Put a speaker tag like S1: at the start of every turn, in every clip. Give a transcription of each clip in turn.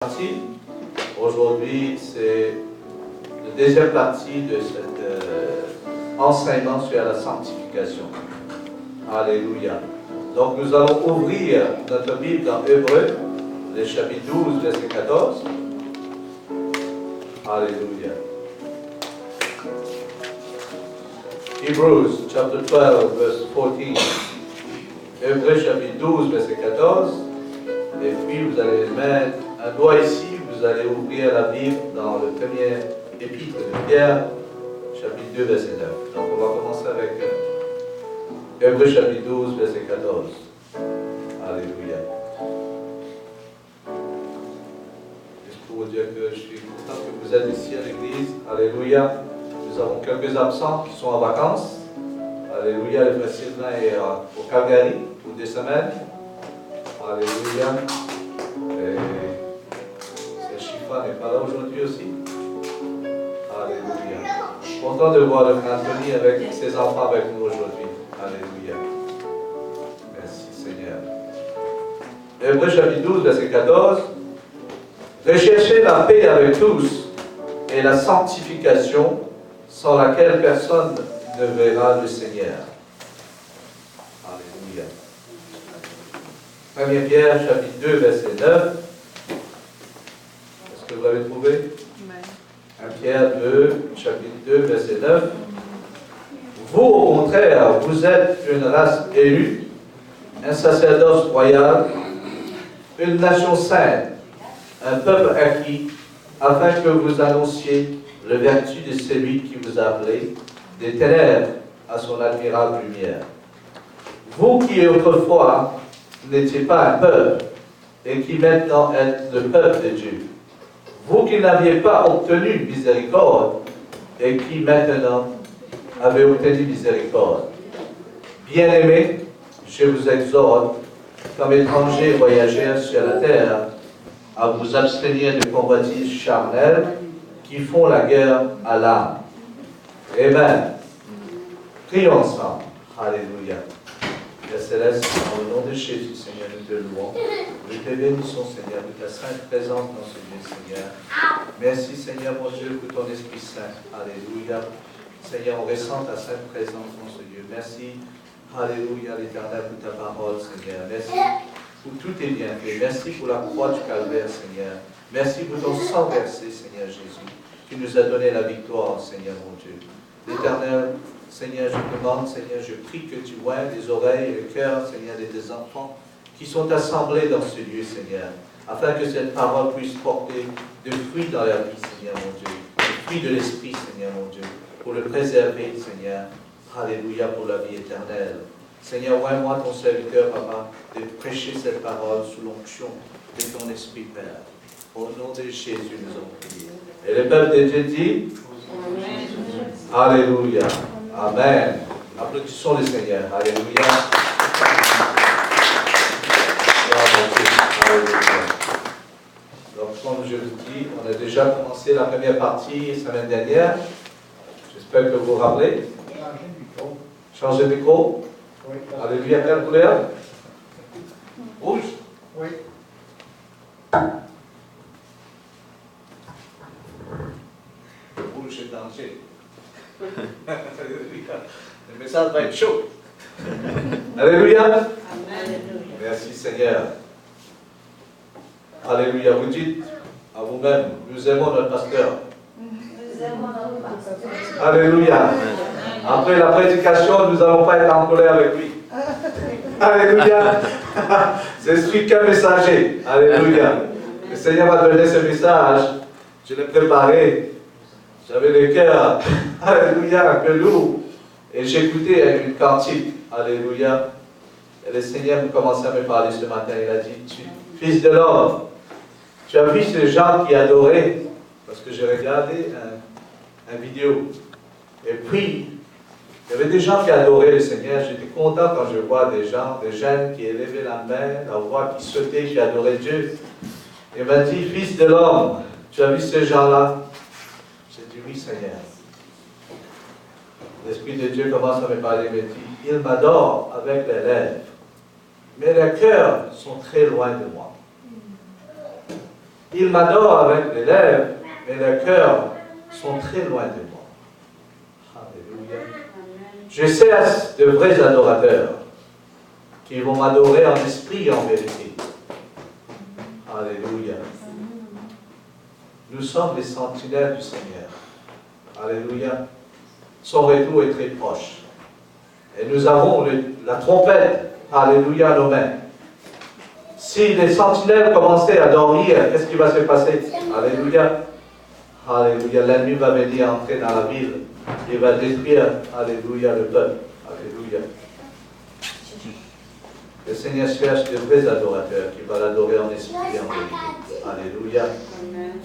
S1: partie. Aujourd'hui, c'est la deuxième partie de cet enseignement sur la sanctification. Alléluia. Donc, nous allons ouvrir notre Bible dans Hébreux, le chapitre 12, verset 14. Alléluia. Hebrews, chapter 12, verse 14. Hébreux, chapitre 12, verset 14. Et puis, vous allez mettre un doigt ici, vous allez ouvrir la Bible dans le premier épître de Pierre, chapitre 2, verset 9. Donc, on va commencer avec Hébreux, chapitre 12, verset 14. Alléluia. Juste pour vous dire que je suis content que vous êtes ici à l'église. Alléluia. Nous avons quelques absents qui sont en vacances. Alléluia. Le frère Sylvain est au Calgary pour 2 semaines. Alléluia. Et ce Chifa n'est pas là aujourd'hui aussi. Alléluia. Je suis content de voir le frère Anthony avec ses enfants avec nous aujourd'hui. Alléluia. Merci Seigneur. Hébreux chapitre 12, verset 14. Recherchez la paix avec tous et la sanctification sans laquelle personne ne verra le Seigneur. Alléluia. 1 Pierre, chapitre 2, verset 9. Est-ce que vous l'avez trouvé? 1 Pierre 2, chapitre 2, verset 9. Vous, au contraire, vous êtes une race élue, un sacerdoce royal, une nation sainte, un peuple acquis, afin que vous annonciez le vertu de celui qui vous a appelé des ténèbres à son admirable lumière. Vous qui autrefois n'étiez pas un peuple, et qui maintenant êtes le peuple de Dieu. Vous qui n'aviez pas obtenu miséricorde, et qui maintenant avez obtenu miséricorde. Bien-aimés, je vous exhorte, comme étrangers voyageurs sur la terre, à vous abstenir de convoitises charnelles qui font la guerre à l'âme. Amen. Prions ensemble. Alléluia. Père Céleste, dans le nom de Jésus, Seigneur, nous te louons. Nous te bénissons, Seigneur, de ta sainte présence dans ce lieu, Seigneur. Merci, Seigneur, mon Dieu, pour ton Esprit Saint. Alléluia. Seigneur, on ressent ta sainte présence dans ce lieu. Merci, Alléluia, l'Éternel, pour ta parole, Seigneur. Merci pour tout tes bienfaits. Merci pour la croix du calvaire, Seigneur. Merci pour ton sang versé, Seigneur Jésus. Tu nous as donné la victoire, Seigneur, mon Dieu. L'Éternel, Seigneur, je demande, Seigneur, je prie que tu vois les oreilles et le cœur, Seigneur, de tes enfants qui sont assemblés dans ce lieu, Seigneur, afin que cette parole puisse porter de fruits dans leur vie, Seigneur, mon Dieu. Des fruits de l'Esprit, Seigneur, mon Dieu, pour le préserver, Seigneur. Alléluia, pour la vie éternelle. Seigneur, oins-moi ton serviteur, Papa, de prêcher cette parole sous l'onction de ton Esprit, Père. Au nom de Jésus, nous avons prié. Et le peuple de Dieu dit Amen. Alléluia. Amen. Applaudissons le Seigneur. Alléluia. Alléluia. Donc, comme je vous dis, on a déjà commencé la première partie la semaine dernière. J'espère que vous vous rappelez. Changer de micro.
S2: Oui.
S1: Alléluia. Quelle couleur? Rouge?
S2: Oui.
S1: Rouge est danger. Alléluia. Le message va être chaud. Alléluia.
S3: Amen.
S1: Merci Seigneur. Alléluia. Vous dites à vous-même, nous aimons notre pasteur.
S3: Nous aimons notre pasteur.
S1: Alléluia. Après la prédication, nous n'allons pas être en colère avec lui. Alléluia. C'est celui qu'un messager. Alléluia. Le Seigneur m'a donné ce message. Je l'ai préparé. J'avais le cœur. Alléluia. Un peu lourd. Et j'écoutais avec une cantique. Alléluia. Et le Seigneur commençait à me parler ce matin. Il a dit, fils de l'homme, tu as vu ces gens qui adoraient, parce que j'ai regardé une vidéo. Et puis, il y avait des gens qui adoraient le Seigneur. J'étais content quand je vois des gens, des jeunes qui élevaient la main, la voix qui sautait, qui adoraient Dieu. Il m'a dit, fils de l'homme, tu as vu ces gens-là? J'ai dit, oui Seigneur. L'Esprit de Dieu commence à me parler, il me dit, ils m'adorent avec les lèvres, mais leurs cœurs sont très loin de moi. Ils m'adorent avec les lèvres, mais leurs cœurs sont très loin de moi. Alléluia. Je cherche de vrais adorateurs qui vont m'adorer en esprit et en vérité. Alléluia. Nous sommes les sentinelles du Seigneur. Alléluia. Son retour est très proche. Et nous avons la trompette, alléluia, à nos mains. Si les sentinelles commençaient à dormir, qu'est-ce qui va se passer? Alléluia. Alléluia. L'ennemi va venir entrer dans la ville. Il va détruire, alléluia, le peuple. Alléluia. Le Seigneur cherche de vrais adorateurs qui vont l'adorer en esprit et en vérité. Alléluia.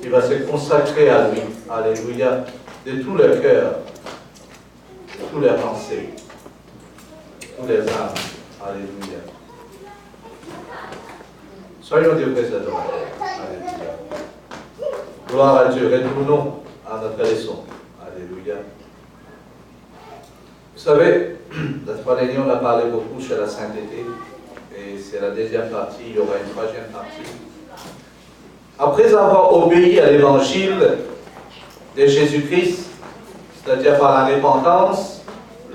S1: Qui va se consacrer à lui. Alléluia. De tout leur cœur, de toutes leurs pensées, de tous les âmes. Alléluia. Soyons des vrais adorateurs. Alléluia. Gloire à Dieu. Retournons à notre leçon. Alléluia. Vous savez, la fois dernière, on a parlé beaucoup sur la sainteté. Et c'est la deuxième partie. Il y aura une troisième partie. Après avoir obéi à l'évangile de Jésus-Christ, c'est-à-dire par la repentance,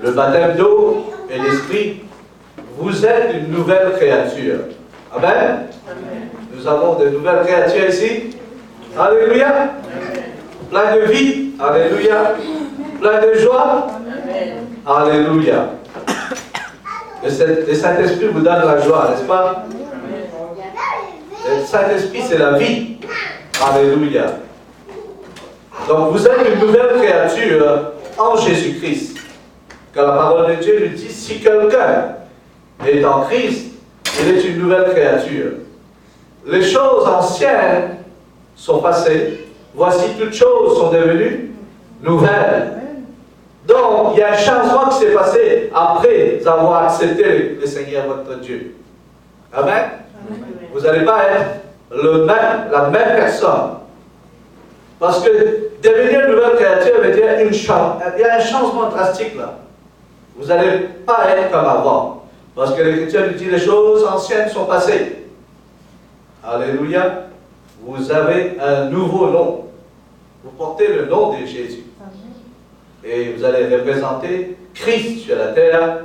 S1: le baptême d'eau et l'esprit, vous êtes une nouvelle créature. Amen. Amen. Nous avons de nouvelles créatures ici. Alléluia. Plein de vie. Alléluia. Plein de joie. Amen. Alléluia. Le Saint-Esprit vous donne la joie, n'est-ce pas? Le Saint-Esprit, c'est la vie. Alléluia. Donc vous êtes une nouvelle créature en Jésus-Christ. Car la parole de Dieu nous dit, si quelqu'un est en Christ, il est une nouvelle créature. Les choses anciennes sont passées. Voici toutes choses sont devenues nouvelles. Donc, il y a un changement qui s'est passé après avoir accepté le Seigneur votre Dieu. Amen. Vous n'allez pas être la même personne. Parce que devenir une nouvelle créature veut dire il y a un changement drastique là. Vous n'allez pas être comme avant. Parce que l'Écriture nous dit les choses anciennes sont passées. Alléluia. Vous avez un nouveau nom. Vous portez le nom de Jésus. Et vous allez représenter Christ sur la terre,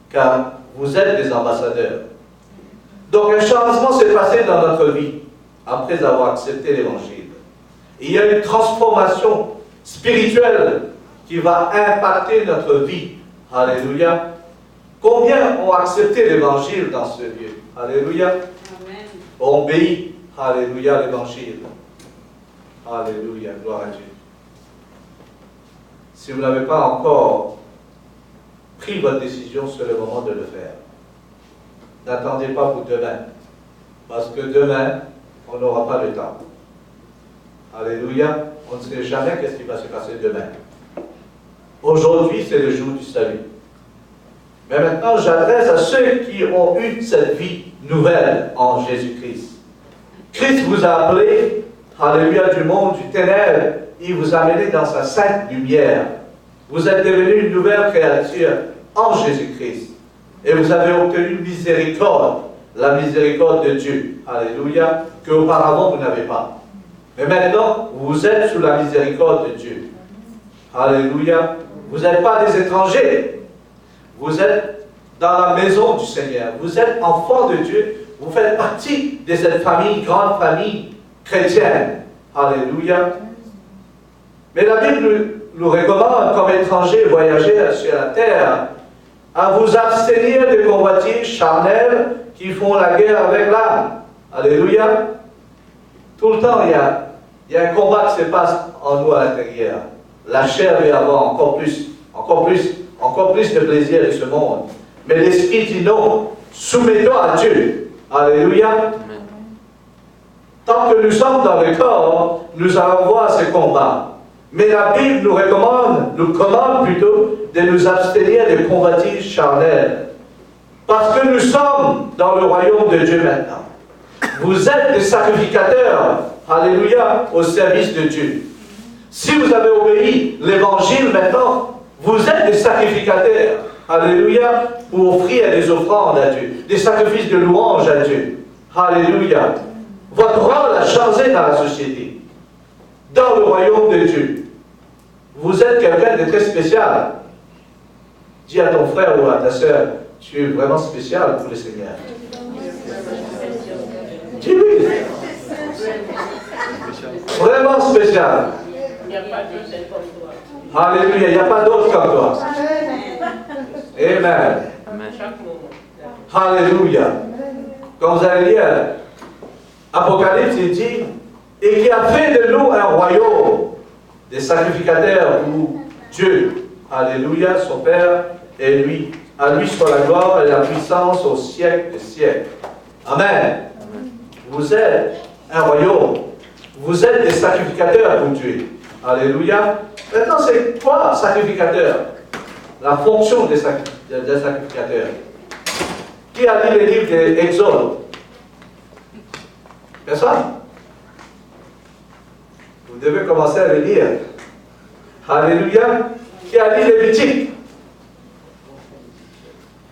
S1: car vous êtes des ambassadeurs. Donc un changement s'est passé dans notre vie, après avoir accepté l'Évangile. Il y a une transformation spirituelle qui va impacter notre vie. Alléluia. Combien ont accepté l'Évangile dans ce lieu? Alléluia. Amen. Ont obéi, alléluia, l'Évangile. Alléluia, gloire à Dieu. Si vous n'avez pas encore pris votre décision, c'est le moment de le faire. N'attendez pas pour demain. Parce que demain, on n'aura pas le temps. Alléluia. On ne sait jamais qu'est-ce qui va se passer demain. Aujourd'hui, c'est le jour du salut. Mais maintenant, j'adresse à ceux qui ont eu cette vie nouvelle en Jésus-Christ. Christ vous a appelé, alléluia, du monde, du ténèbre, il vous a amené dans sa sainte lumière. Vous êtes devenu une nouvelle créature en Jésus-Christ. Et vous avez obtenu miséricorde, la miséricorde de Dieu. Alléluia, qu'auparavant vous n'avez pas. Mais maintenant, vous êtes sous la miséricorde de Dieu. Alléluia. Vous n'êtes pas des étrangers. Vous êtes dans la maison du Seigneur. Vous êtes enfants de Dieu. Vous faites partie de cette famille, grande famille chrétienne. Alléluia. Mais la Bible nous recommande, comme étrangers voyageurs sur la terre, à vous abstenir des convoitises charnelles qui font la guerre avec l'âme. Alléluia. Tout le temps, il y a un combat qui se passe en nous à l'intérieur. La chair veut avoir encore plus de plaisir de ce monde. Mais l'Esprit dit non, soumettons à Dieu. Alléluia. Amen. Tant que nous sommes dans le corps, nous allons voir ce combat. Mais la Bible nous commande plutôt de nous abstenir des convoitises charnelles. Parce que nous sommes dans le royaume de Dieu maintenant. Vous êtes des sacrificateurs, alléluia, au service de Dieu. Si vous avez obéi l'évangile maintenant, vous êtes des sacrificateurs, alléluia, pour offrir des offrandes à Dieu, des sacrifices de louange à Dieu. Alléluia. Votre rôle a changé dans la société, dans le royaume de Dieu. Vous êtes quelqu'un de très spécial. Dis à ton frère ou à ta soeur, tu es vraiment spécial pour le Seigneur. Dis-lui. Vraiment spécial.
S3: Il n'y a pas d'autre comme toi.
S1: Alléluia, il n'y a pas d'autre comme toi. Amen.
S3: Chaque moment.
S1: Alléluia. Quand vous allez lire Apocalypse, il dit, et qui a fait de nous un royaume des sacrificateurs pour Dieu. Alléluia, son Père et lui. À lui soit la gloire et la puissance au siècle des siècles. Amen. Vous êtes un royaume. Vous êtes des sacrificateurs pour Dieu. Alléluia. Maintenant, c'est quoi sacrificateur? La fonction des sacrificateurs. Qui a lu les livres d'Exode? Personne? Vous devez commencer à les lire. Alléluia. Qui a lu les Lévitique?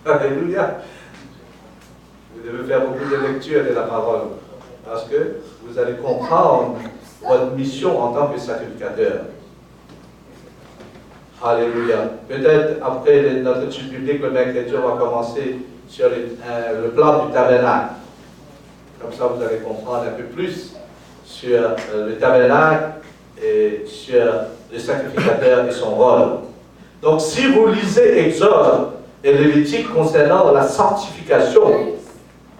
S1: Alléluia. Vous devez faire beaucoup de lecture de la parole. Parce que vous allez comprendre votre mission en tant que sacrificateur. Alléluia. Peut-être après notre étude biblique, le mercredi, on va commencer sur le plan du tabernacle. Comme ça, vous allez comprendre un peu plus sur le tabernacle et sur le sacrificateur et son rôle. Donc, si vous lisez Exode et Lévitique concernant la sanctification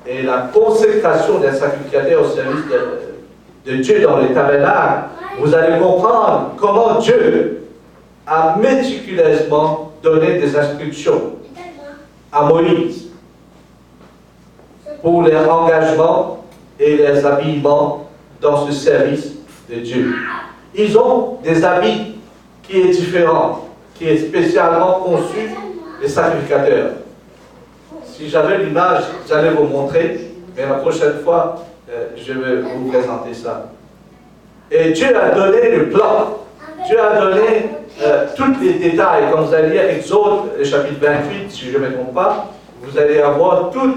S1: et la consécration des sacrificateurs au service de Dieu dans le tabernacle, vous allez comprendre comment Dieu a méticuleusement donné des instructions à Moïse pour les engagements et les habillements dans ce service de Dieu. Ils ont des habits qui est différent, qui est spécialement conçu des sacrificateurs. Si j'avais l'image, j'allais vous montrer, mais la prochaine fois, je vais vous présenter ça. Et Dieu a donné le plan. Dieu a donné tous les détails. Quand vous allez lire Exode, chapitre 28, si je ne me trompe pas, vous allez avoir tous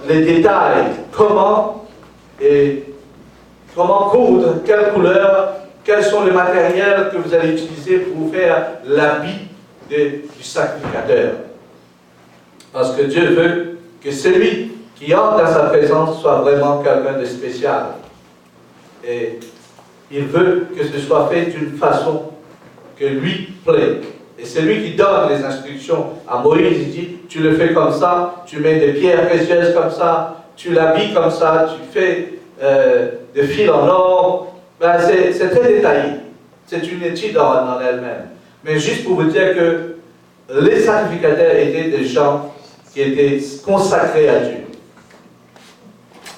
S1: les détails. Comment coudre, quelle couleur, quels sont les matériels que vous allez utiliser pour faire l'habit du sacrificateur. Parce que Dieu veut que celui qui entre dans sa présence soit vraiment quelqu'un de spécial. Et il veut que ce soit fait d'une façon que lui plaît. Et c'est lui qui donne les instructions à Moïse. Il dit, tu le fais comme ça, tu mets des pierres précieuses comme ça, tu l'habilles comme ça, tu fais des fils en or. Ben, c'est très détaillé. C'est une étude en elle-même. Mais juste pour vous dire que les sacrificateurs étaient des gens qui étaient consacrés à Dieu.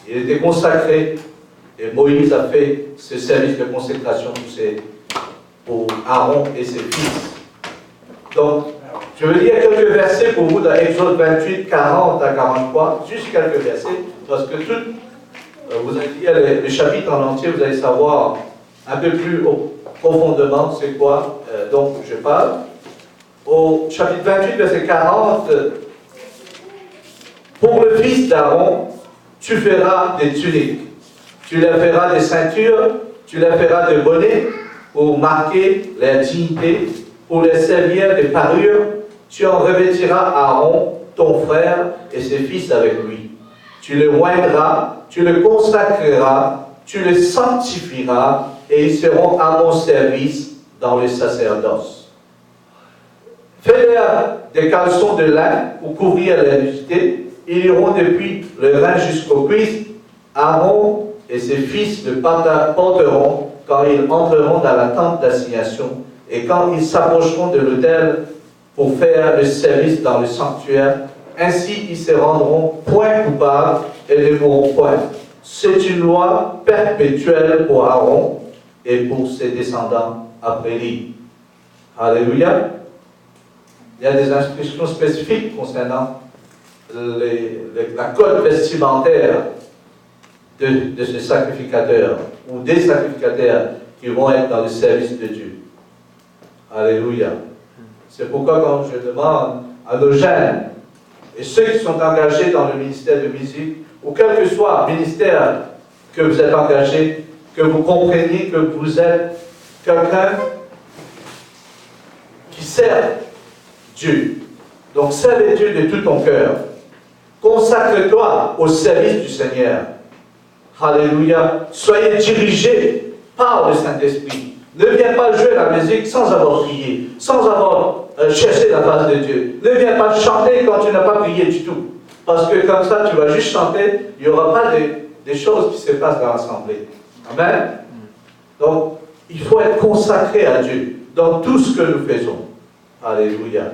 S1: Ils étaient consacrés et Moïse a fait ce service de consécration pour Aaron et ses fils. Donc, je vais lire quelques versets pour vous dans Exode 28, 40 à 43, juste quelques versets, parce que vous allez lire les chapitres en entier, vous allez savoir un peu plus profondément c'est quoi dont je parle. Au chapitre 28, verset 40, pour le fils d'Aaron, tu feras des tuniques, tu leur feras des ceintures, tu leur feras des bonnets pour marquer leur dignité, pour les servir des parures, tu en revêtiras Aaron, ton frère, et ses fils avec lui. Tu le oindras, tu le consacreras, tu le sanctifieras, et ils seront à mon service dans le sacerdoce. Fais-leur des caleçons de lin pour couvrir leur nudité. Ils iront depuis le rein jusqu'aux cuisses. Aaron et ses fils le porteront quand ils entreront dans la tente d'assignation et quand ils s'approcheront de l'autel pour faire le service dans le sanctuaire. Ainsi, ils se rendront point coupables et ne mourront point. C'est une loi perpétuelle pour Aaron et pour ses descendants après lui. Alléluia. Il y a des instructions spécifiques concernant la code vestimentaire de ce sacrificateur ou des sacrificateurs qui vont être dans le service de Dieu. Alléluia. C'est pourquoi quand je demande à nos jeunes et ceux qui sont engagés dans le ministère de musique ou quel que soit le ministère que vous êtes engagé, que vous compreniez que vous êtes quelqu'un qui sert Dieu. Donc, servez Dieu de tout ton cœur. Consacre-toi au service du Seigneur. Alléluia. Soyez dirigés par le Saint-Esprit. Ne viens pas jouer la musique sans avoir prié, sans avoir cherché la face de Dieu. Ne viens pas chanter quand tu n'as pas prié du tout. Parce que comme ça, tu vas juste chanter, il n'y aura pas des choses qui se passent dans l'assemblée. Amen. Donc, il faut être consacré à Dieu dans tout ce que nous faisons. Alléluia.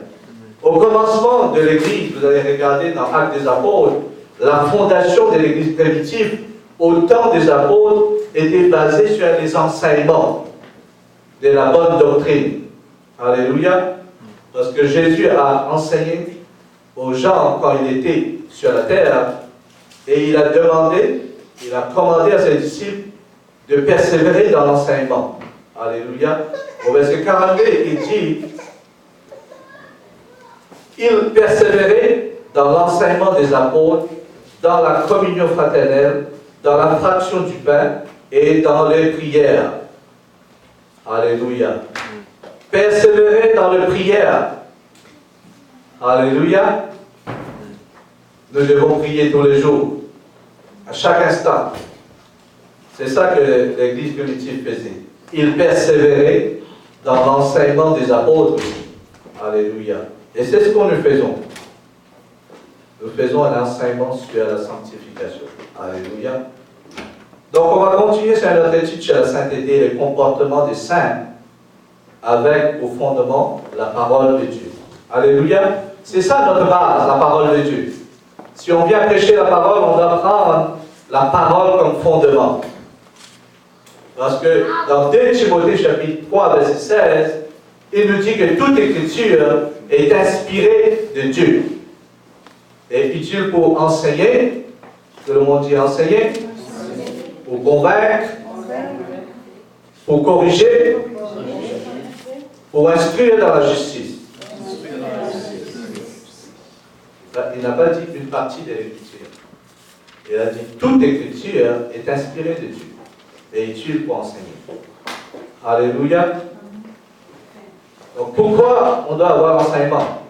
S1: Au commencement de l'Église, vous allez regarder dans Actes des Apôtres, la fondation de l'Église primitive, au temps des apôtres, était basée sur les enseignements de la bonne doctrine. Alléluia. Parce que Jésus a enseigné aux gens quand il était sur la terre, et il a demandé, il a commandé à ses disciples de persévérer dans l'enseignement. Alléluia. Au verset 42, il dit, il persévérait dans l'enseignement des apôtres, dans la communion fraternelle, dans la fraction du pain et dans les prières. Alléluia. Persévérer dans les prières. Alléluia. Nous devons prier tous les jours, à chaque instant. C'est ça que l'Église primitive faisait. Il persévérait dans l'enseignement des apôtres. Alléluia. Et c'est ce que nous faisons. Nous faisons un enseignement sur la sanctification. Alléluia. Donc, on va continuer sur notre étude sur la sainteté et le comportement des saints avec, au fondement, la parole de Dieu. Alléluia. C'est ça notre base, la parole de Dieu. Si on vient prêcher la parole, on doit prendre la parole comme fondement. Parce que dans 2 Timothée chapitre 3, verset 16, il nous dit que toute écriture est inspirée de Dieu. Et utile pour enseigner, tout le monde dit enseigner, pour convaincre, pour corriger, pour instruire dans la justice. Il n'a pas dit une partie de l'écriture. Il a dit toute écriture est inspirée de Dieu et utile pour enseigner. Alléluia. Donc pourquoi on doit avoir l'enseignement?